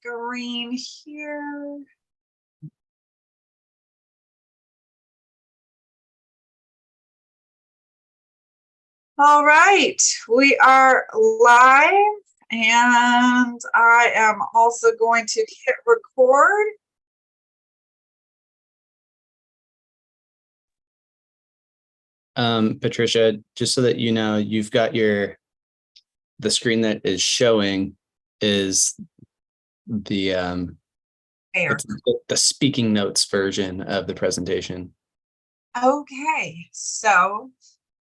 screen here. All right, we are live, and I am also going to hit record. Patricia, just so that you know, you've got the screen that is showing is the the speaking notes version of the presentation. Okay, so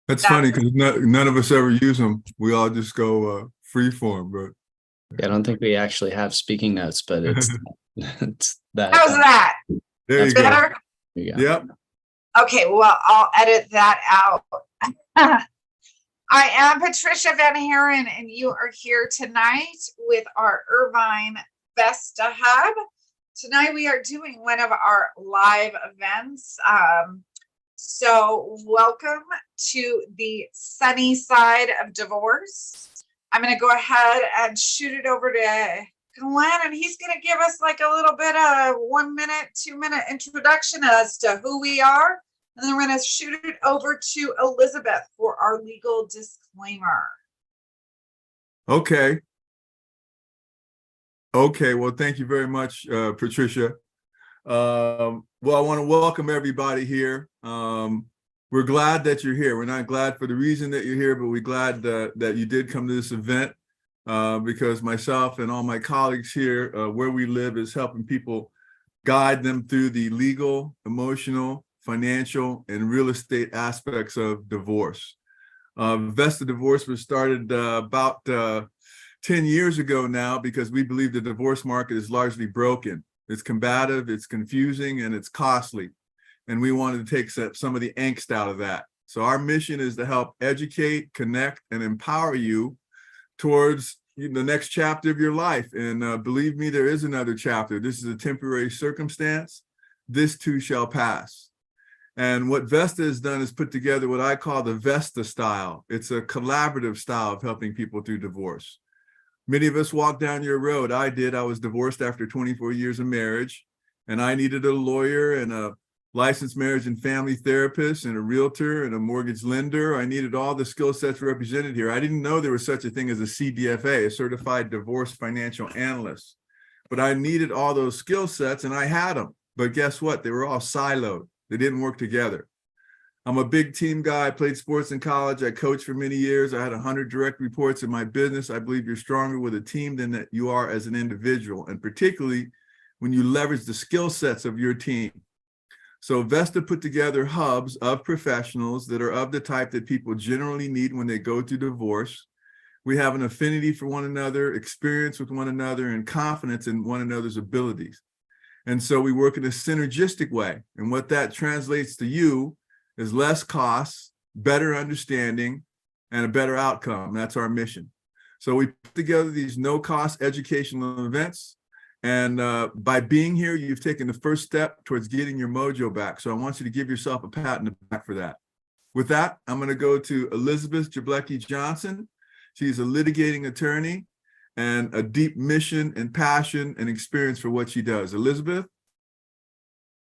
that's funny because none of us ever use them. We all just go free form, but yeah, I don't think we actually have speaking notes, but it's that. How's that? There you better? go. There you go. Yep. Okay, well, I'll edit that out. I am Patricia Van Haren, and you are here tonight with our Irvine Vesta Hub. Tonight we are doing one of our live events. So welcome to the sunny side of divorce. I'm going to go ahead and shoot it over to Glenn, and he's going to give us like a little bit of 1 minute, 2 minute introduction as to who we are. And then we're going to shoot it over to Elizabeth for our legal disclaimer. Okay. Well, thank you very much, Patricia. Well, I want to welcome everybody here. We're glad that you're here. We're not glad for the reason that you're here, but we're glad that you did come to this event because myself and all my colleagues here, where we live, is helping people guide them through the legal, emotional, financial, and real estate aspects of divorce. Vesta Divorce was started about 10 years ago now because we believe the divorce market is largely broken. It's combative, it's confusing, and it's costly. And we wanted to take some of the angst out of that. So our mission is to help educate, connect, and empower you towards the next chapter of your life. And believe me, there is another chapter. This is a temporary circumstance. This too shall pass. And what Vesta has done is put together what I call the Vesta style. It's a collaborative style of helping people through divorce. Many of us walk down your road. I did. I was divorced after 24 years of marriage, and I needed a lawyer and a licensed marriage and family therapist and a realtor and a mortgage lender. I needed all the skill sets represented here. I didn't know there was such a thing as a CDFA, a Certified Divorce Financial Analyst, but I needed all those skill sets, and I had them. But guess what? They were all siloed. They didn't work together. I'm a big team guy. I played sports in college. I coached for many years. I had 100 direct reports in my business. I believe you're stronger with a team than that you are as an individual, and particularly when you leverage the skill sets of your team. So Vesta put together hubs of professionals that are of the type that people generally need when they go through divorce. We have an affinity for one another, experience with one another, and confidence in one another's abilities. And so we work in a synergistic way. And what that translates to you is less costs, better understanding, and a better outcome. That's our mission. So we put together these no-cost educational events. And by being here, you've taken the first step towards getting your mojo back. So I want you to give yourself a pat on the back for that. With that, I'm going to go to Elizabeth Jablecki Johnson. She's a litigating attorney and a deep mission and passion and experience for what she does. Elizabeth?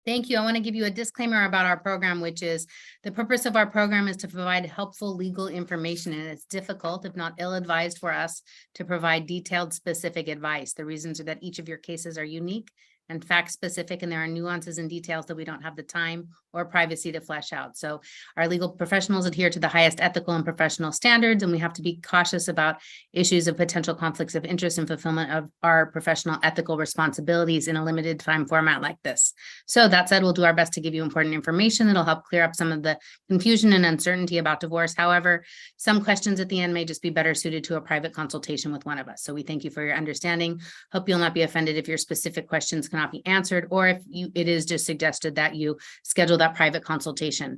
Thank you. I want to give you a disclaimer about our program, which is the purpose of our program is to provide helpful legal information, and it's difficult, if not ill-advised, for us to provide detailed, specific advice. The reasons are that each of your cases are unique and fact-specific, and there are nuances and details that we don't have the time or privacy to flesh out. So our legal professionals adhere to the highest ethical and professional standards, and we have to be cautious about issues of potential conflicts of interest and fulfillment of our professional ethical responsibilities in a limited time format like this. So that said, we'll do our best to give you important information that'll help clear up some of the confusion and uncertainty about divorce. However, some questions at the end may just be better suited to a private consultation with one of us. So we thank you for your understanding. Hope you'll not be offended if your specific questions cannot be answered, or if it is just suggested that you schedule that private consultation.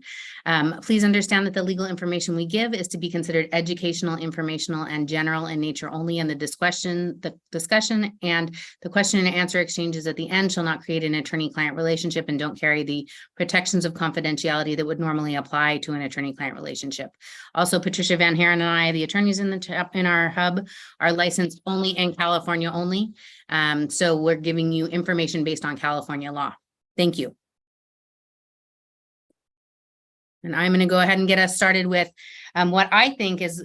Please understand that the legal information we give is to be considered educational, informational, and general in nature only, and the discussion and the question and answer exchanges at the end shall not create an attorney-client relationship and don't carry the protections of confidentiality that would normally apply to an attorney-client relationship. Also, Patricia Van Haren and I, the attorneys in our hub, are licensed only in California only. So we're giving you information based on California law. Thank you. And I'm going to go ahead and get us started with what I think is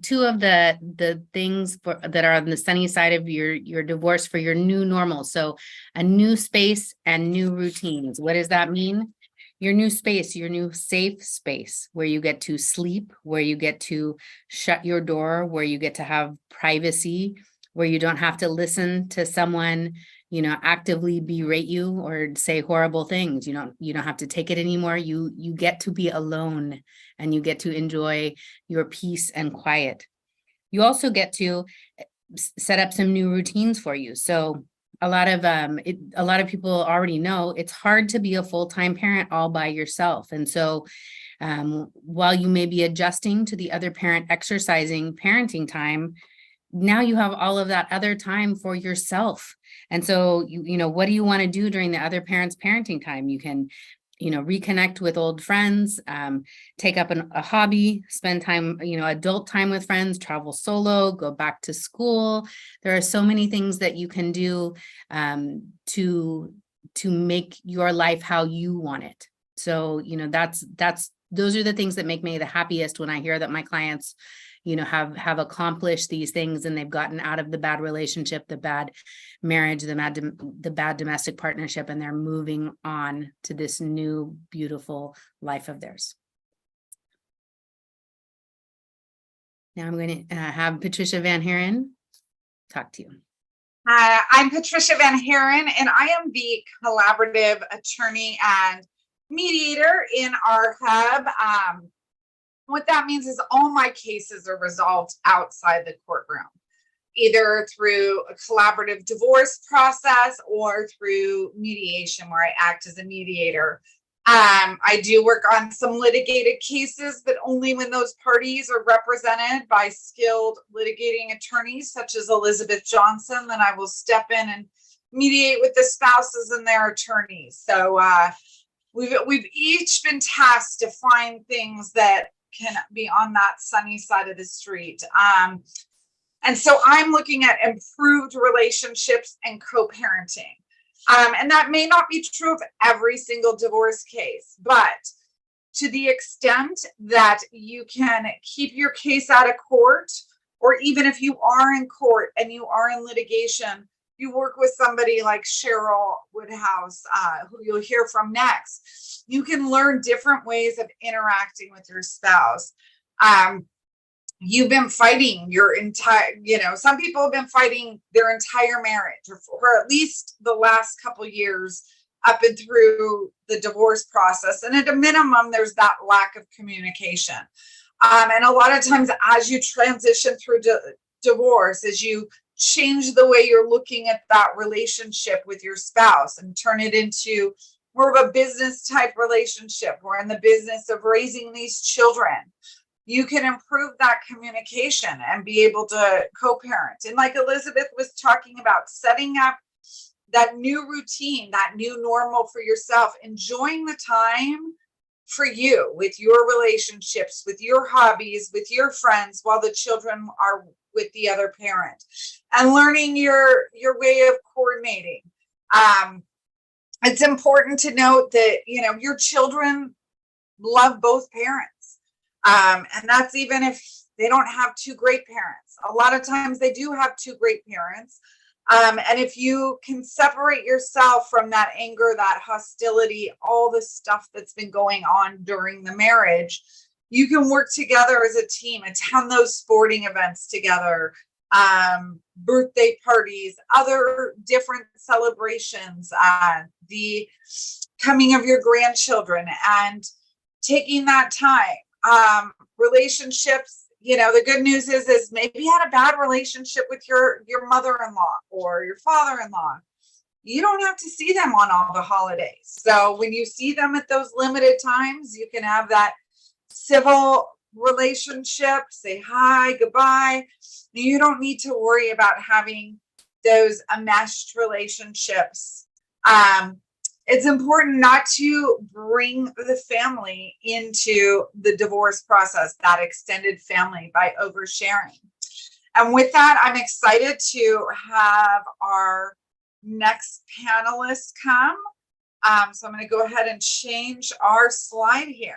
two of the things that are on the sunny side of your divorce for your new normal. So a new space and new routines. What does that mean? Your new space, your new safe space where you get to sleep, where you get to shut your door, where you get to have privacy, where you don't have to listen to someone, actively berate you or say horrible things. You don't have to take it anymore. You get to be alone and you get to enjoy your peace and quiet. You also get to set up some new routines for you. So a lot of people already know it's hard to be a full-time parent all by yourself. And so while you may be adjusting to the other parent exercising parenting time, now you have all of that other time for yourself. And so, what do you want to do during the other parent's parenting time? You can, reconnect with old friends, take up a hobby, spend time, adult time with friends, travel solo, go back to school. There are so many things that you can do to make your life how you want it. So, those are the things that make me the happiest when I hear that my clients have accomplished these things and they've gotten out of the bad relationship, the bad marriage, the bad domestic partnership, and they're moving on to this new, beautiful life of theirs. Now I'm going to have Patricia Van Haren talk to you. I'm Patricia Van Haren, and I am the collaborative attorney and mediator in our hub. What that means is all my cases are resolved outside the courtroom, either through a collaborative divorce process or through mediation, where I act as a mediator. I do work on some litigated cases, but only when those parties are represented by skilled litigating attorneys, such as Elizabeth Johnson. Then I will step in and mediate with the spouses and their attorneys. So we've each been tasked to find things that can be on that sunny side of the street. And so I'm looking at improved relationships and co-parenting. And that may not be true of every single divorce case, but to the extent that you can keep your case out of court, or even if you are in court and you are in litigation, you work with somebody like Cheryl Woodhouse, who you'll hear from next. You can learn different ways of interacting with your spouse. You've been fighting your entire, some people have been fighting their entire marriage, or at least the last couple of years up and through the divorce process. And at a minimum, there's that lack of communication. And a lot of times as you transition through divorce, as you change the way you're looking at that relationship with your spouse and turn it into more of a business type relationship. We're in the business of raising these children. You can improve that communication and be able to co-parent. And like Elizabeth was talking about, setting up that new routine, that new normal for yourself, enjoying the time for you with your relationships, with your hobbies, with your friends, while the children are with the other parent, and learning your way of coordinating. It's important to note that, your children love both parents. And that's even if they don't have two great parents. A lot of times they do have two great parents. And if you can separate yourself from that anger, that hostility, all the stuff that's been going on during the marriage, you can work together as a team, attend those sporting events together, birthday parties, other different celebrations, the coming of your grandchildren, and taking that time. Relationships, the good news is maybe you had a bad relationship with your mother-in-law or your father-in-law. you don't have to see them on all the holidays. So when you see them at those limited times, you can have that civil relationship, say hi, goodbye. You don't need to worry about having those enmeshed relationships. It's important not to bring the family into the divorce process, that extended family, by oversharing. And with that, I'm excited to have our next panelist come. So I'm going to go ahead and change our slide here.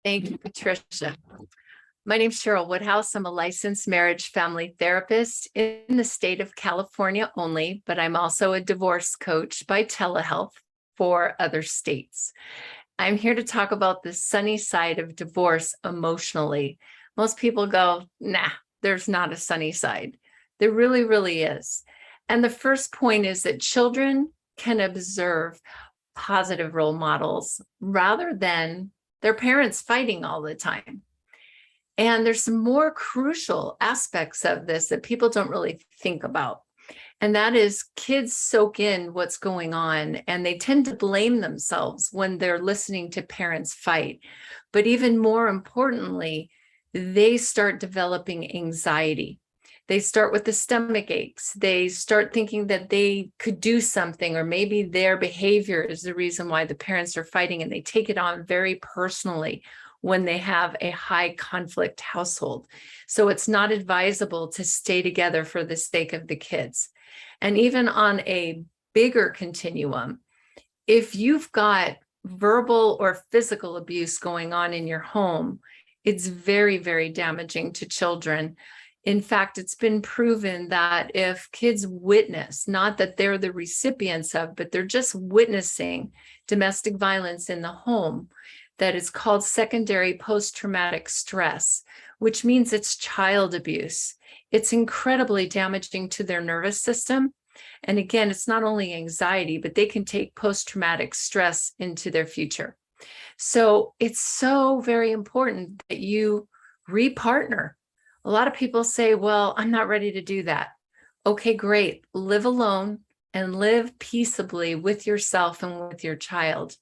Thank you, Patricia. My name is Cheryl Woodhouse. I'm a licensed marriage family therapist in the state of California only, but I'm also a divorce coach by telehealth for other states. I'm here to talk about the sunny side of divorce emotionally. Most people go, nah, there's not a sunny side. There really, really is. And the first point is that children can observe positive role models rather than their parents fighting all the time. And there's some more crucial aspects of this that people don't really think about. And that is kids soak in what's going on and they tend to blame themselves when they're listening to parents fight. But even more importantly, they start developing anxiety. They start with the stomach aches. They start thinking that they could do something, or maybe their behavior is the reason why the parents are fighting, and they take it on very personally when they have a high conflict household. So it's not advisable to stay together for the sake of the kids. And even on a bigger continuum, if you've got verbal or physical abuse going on in your home, it's very, very damaging to children. In fact, it's been proven that if kids witness, not that they're the recipients of, but they're just witnessing domestic violence in the home, that is called secondary post-traumatic stress, which means it's child abuse. It's incredibly damaging to their nervous system. And again, it's not only anxiety, but they can take post-traumatic stress into their future. So it's so very important that you repartner. A lot of people say, well, I'm not ready to do that. Okay, great. Live alone and live peaceably with yourself and with your child.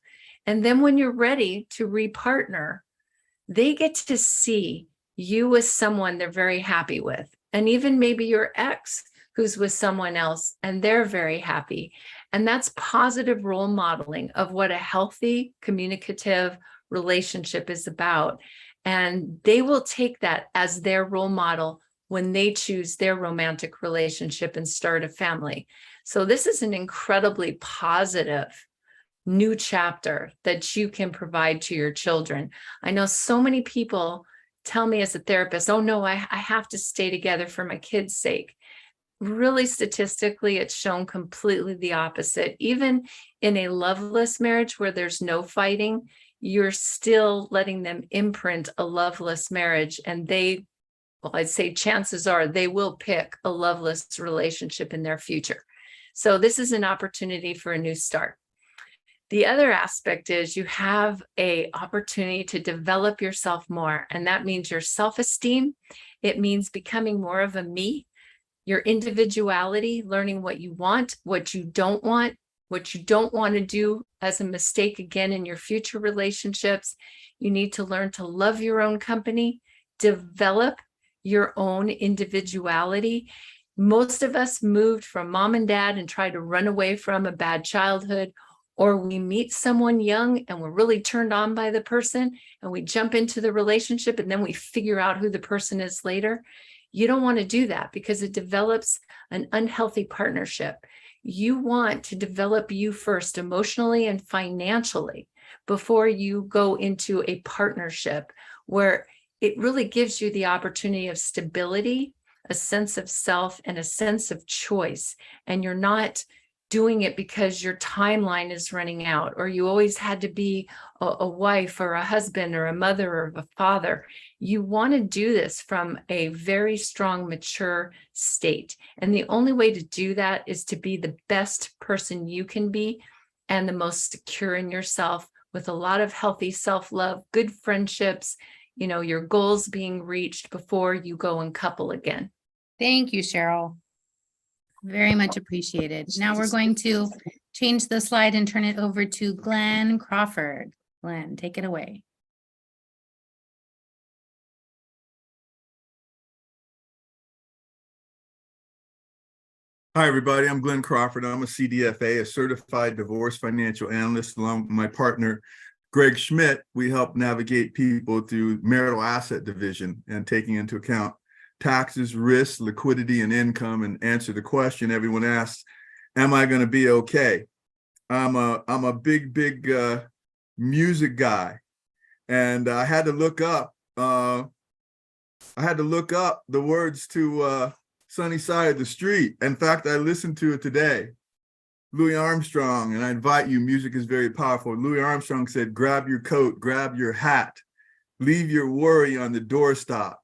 And then when you're ready to repartner, they get to see you as someone they're very happy with. And even maybe your ex who's with someone else and they're very happy. And that's positive role modeling of what a healthy, communicative relationship is about. And they will take that as their role model when they choose their romantic relationship and start a family. So this is an incredibly positive new chapter that you can provide to your children. I know so many people tell me as a therapist, oh no, I have to stay together for my kids' sake. Really, statistically, it's shown completely the opposite. Even in a loveless marriage where there's no fighting, you're still letting them imprint a loveless marriage. And they, well, I'd say chances are they will pick a loveless relationship in their future. So this is an opportunity for a new start. The other aspect is you have an opportunity to develop yourself more. And that means your self-esteem. It means becoming more of a me, your individuality, learning what you want, what you don't want to do as a mistake again in your future relationships. You need to learn to love your own company, develop your own individuality. Most of us moved from mom and dad and tried to run away from a bad childhood, or we meet someone young and we're really turned on by the person and we jump into the relationship and then we figure out who the person is later. You don't want to do that because it develops an unhealthy partnership. You want to develop you first emotionally and financially before you go into a partnership where it really gives you the opportunity of stability, a sense of self, and a sense of choice. And you're not doing it because your timeline is running out, or you always had to be a wife or a husband or a mother or a father. You want to do this from a very strong, mature state. And the only way to do that is to be the best person you can be and the most secure in yourself with a lot of healthy self-love, good friendships, your goals being reached before you go and couple again. Thank you, Cheryl. Very much appreciated. Now we're going to change the slide and turn it over to Glenn Crawford. Glenn, take it away. Hi, everybody. I'm Glenn Crawford. I'm a CDFA, a certified divorce financial analyst, along with my partner, Greg Schmidt. We help navigate people through marital asset division and taking into account taxes, risks, liquidity, and income, and answer the question everyone asks, am I going to be okay? I'm a big music guy, and I had to look up the words to Sunny Side of the Street. In fact, I listened to it today. Louis Armstrong, and I invite you, music is very powerful. Louis Armstrong said, grab your coat, grab your hat, leave your worry on the doorstop.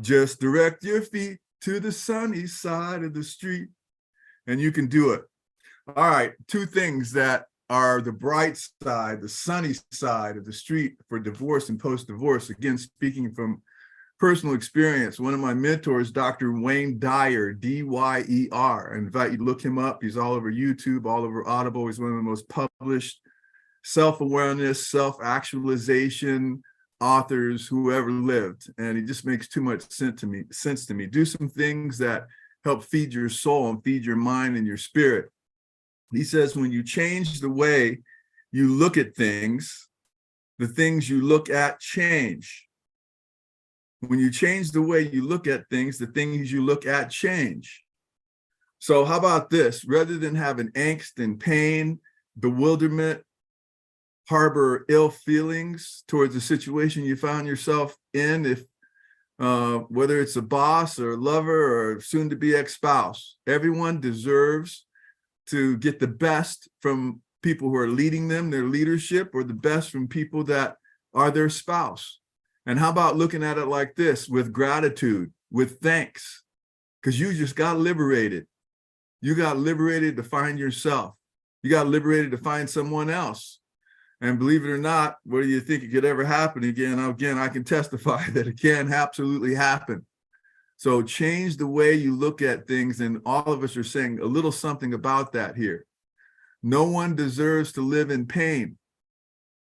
Just direct your feet to the sunny side of the street, and you can do it. All right, two things that are the bright side, the sunny side of the street for divorce and post-divorce. Again, speaking from personal experience, one of my mentors, Dr. Wayne Dyer, D-Y-E-R. I invite you to look him up. He's all over YouTube, all over Audible. He's one of the most published self-awareness, self-actualization authors who ever lived. And he just makes too much sense to me. Do some things that help feed your soul and feed your mind and your spirit. He says, when you change the way you look at things, the things you look at change. When you change the way you look at things, the things you look at change. So how about this? Rather than having angst and pain, bewilderment, harbor ill feelings towards the situation you found yourself in, if whether it's a boss or a lover or soon to be ex-spouse, everyone deserves to get the best from people who are leading them, their leadership, or the best from people that are their spouse. And how about looking at it like this, with gratitude, with thanks, because you just got liberated. You got liberated to find yourself. You got liberated to find someone else. And believe it or not, whether you think it could ever happen again, I can testify that it can absolutely happen. So change the way you look at things, and all of us are saying a little something about that here. No one deserves to live in pain.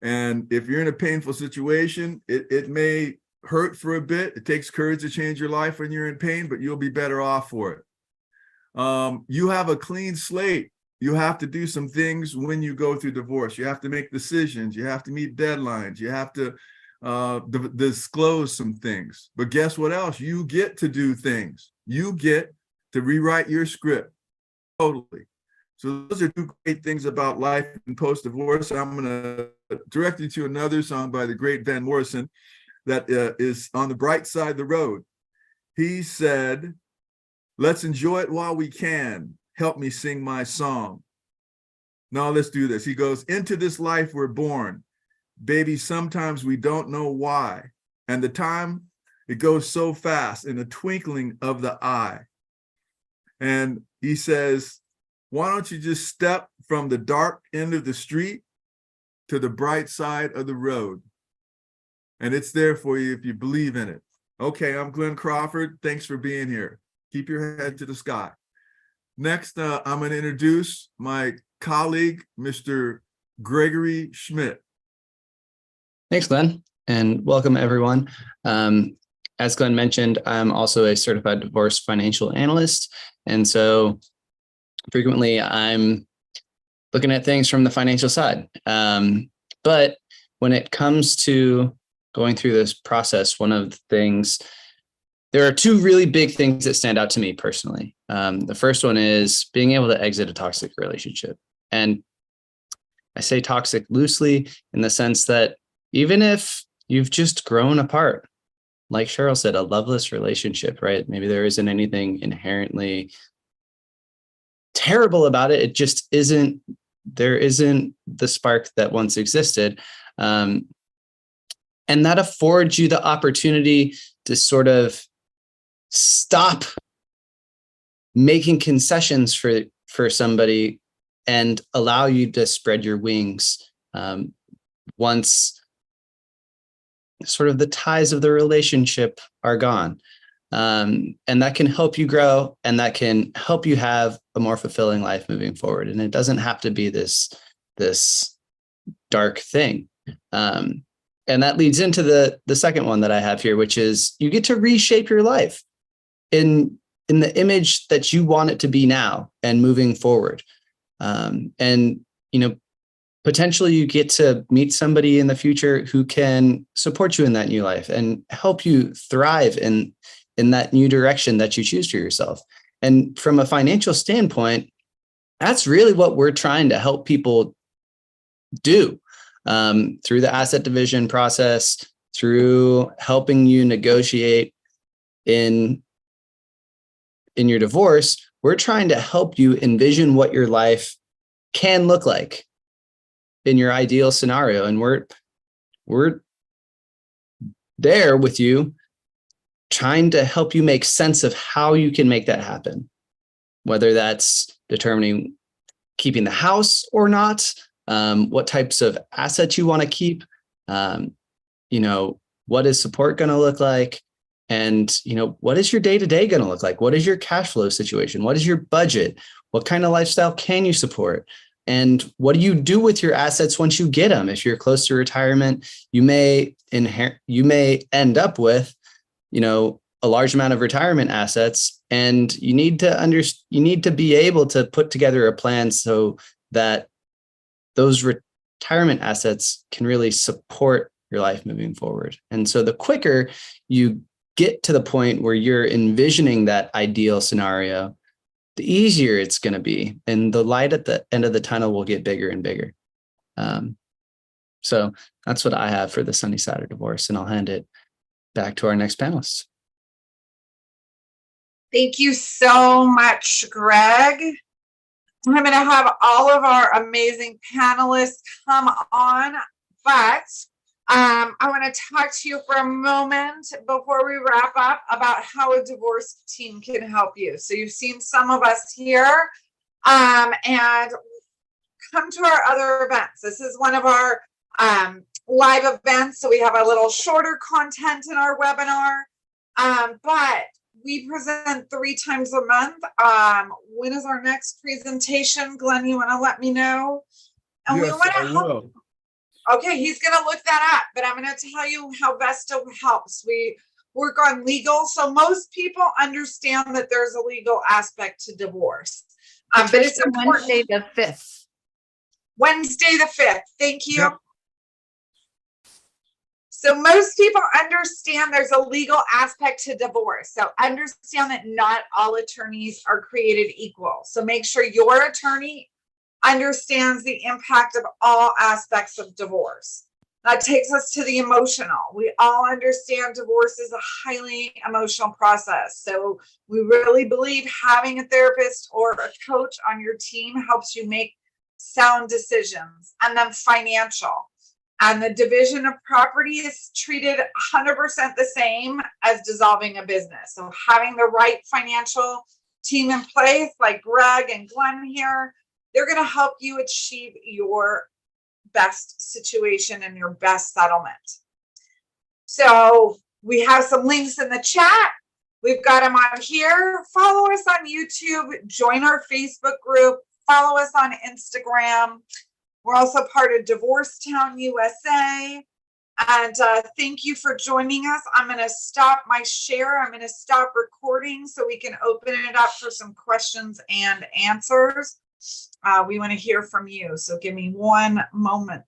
And if you're in a painful situation, it may hurt for a bit. It takes courage to change your life when you're in pain, but you'll be better off for it. You have a clean slate. You have to do some things when you go through divorce. You have to make decisions. You have to meet deadlines. You have to disclose some things. But guess what else? You get to do things. You get to rewrite your script. Totally. So those are two great things about life and post-divorce. I'm going to direct you to another song by the great Van Morrison that is on the bright side of the road. He said, let's enjoy it while we can. Help me sing my song. Now let's do this. He goes, into this life we're born. Baby, sometimes we don't know why. And the time, it goes so fast in the twinkling of the eye. And he says, why don't you just step from the dark end of the street to the bright side of the road? And it's there for you if you believe in it. Okay, I'm Glenn Crawford. Thanks for being here. Keep your head to the sky. Next, I'm going to introduce my colleague, Mr. Gregory Schmidt. Thanks, Glenn, and welcome everyone. As Glenn mentioned, I'm also a certified divorce financial analyst. And so frequently I'm looking at things from the financial side. But when it comes to going through this process, one of the things, there are two really big things that stand out to me personally. The first one is being able to exit a toxic relationship. And I say toxic loosely in the sense that even if you've just grown apart, like Cheryl said, a loveless relationship, right? Maybe there isn't anything inherently terrible about it. It just isn't, there isn't the spark that once existed. And that affords you the opportunity to sort of stop making concessions for somebody and allow you to spread your wings once sort of the ties of the relationship are gone. And that can help you grow, and that can help you have a more fulfilling life moving forward. And it doesn't have to be this dark thing. And that leads into the second one that I have here, which is you get to reshape your life in the image that you want it to be now and moving forward. And, potentially you get to meet somebody in the future who can support you in that new life and help you thrive in that new direction that you choose for yourself. And from a financial standpoint, that's really what we're trying to help people do through the asset division process, through helping you negotiate in your divorce. We're trying to help you envision what your life can look like in your ideal scenario. And we're there with you, trying to help you make sense of how you can make that happen, whether that's determining keeping the house or not, what types of assets you want to keep, what is support going to look like, and what is your day-to-day going to look like? What is your cash flow situation? What is your budget? What kind of lifestyle can you support? And what do you do with your assets once you get them? If you're close to retirement, you may end up with, a large amount of retirement assets, and you need to be able to put together a plan so that those retirement assets can really support your life moving forward. And so the quicker you get to the point where you're envisioning that ideal scenario, the easier it's going to be, and the light at the end of the tunnel will get bigger and bigger. So that's what I have for the sunny side of divorce, and I'll hand it back to our next panelist. Thank you so much, Greg. I'm going to have all of our amazing panelists come on, but I want to talk to you for a moment before we wrap up about how a divorce team can help you. So you've seen some of us here, and come to our other events. This is one of our live events, so we have a little shorter content in our webinar, but we present 3 times a month. When is our next presentation? Glenn, you want to let me know? And yes, we want to I help. will. Okay, he's going to look that up, but I'm going to tell you how Vesta helps. We work on legal. So most people understand that there's a legal aspect to divorce. But it's important. Wednesday the 5th. Wednesday the 5th. Thank you. Yep. So most people understand there's a legal aspect to divorce. So understand that not all attorneys are created equal. So make sure your attorney understands the impact of all aspects of divorce. That takes us to the emotional. We all understand divorce is a highly emotional process. So we really believe having a therapist or a coach on your team helps you make sound decisions. And then financial. And the division of property is treated 100% the same as dissolving a business. So having the right financial team in place, like Greg and Glenn here, they're going to help you achieve your best situation and your best settlement. So we have some links in the chat. We've got them on here. Follow us on YouTube. Join our Facebook group. Follow us on Instagram. We're also part of Divorce Town USA. And thank you for joining us. I'm going to stop my share. I'm going to stop recording so we can open it up for some questions and answers. We want to hear from you. So give me one moment.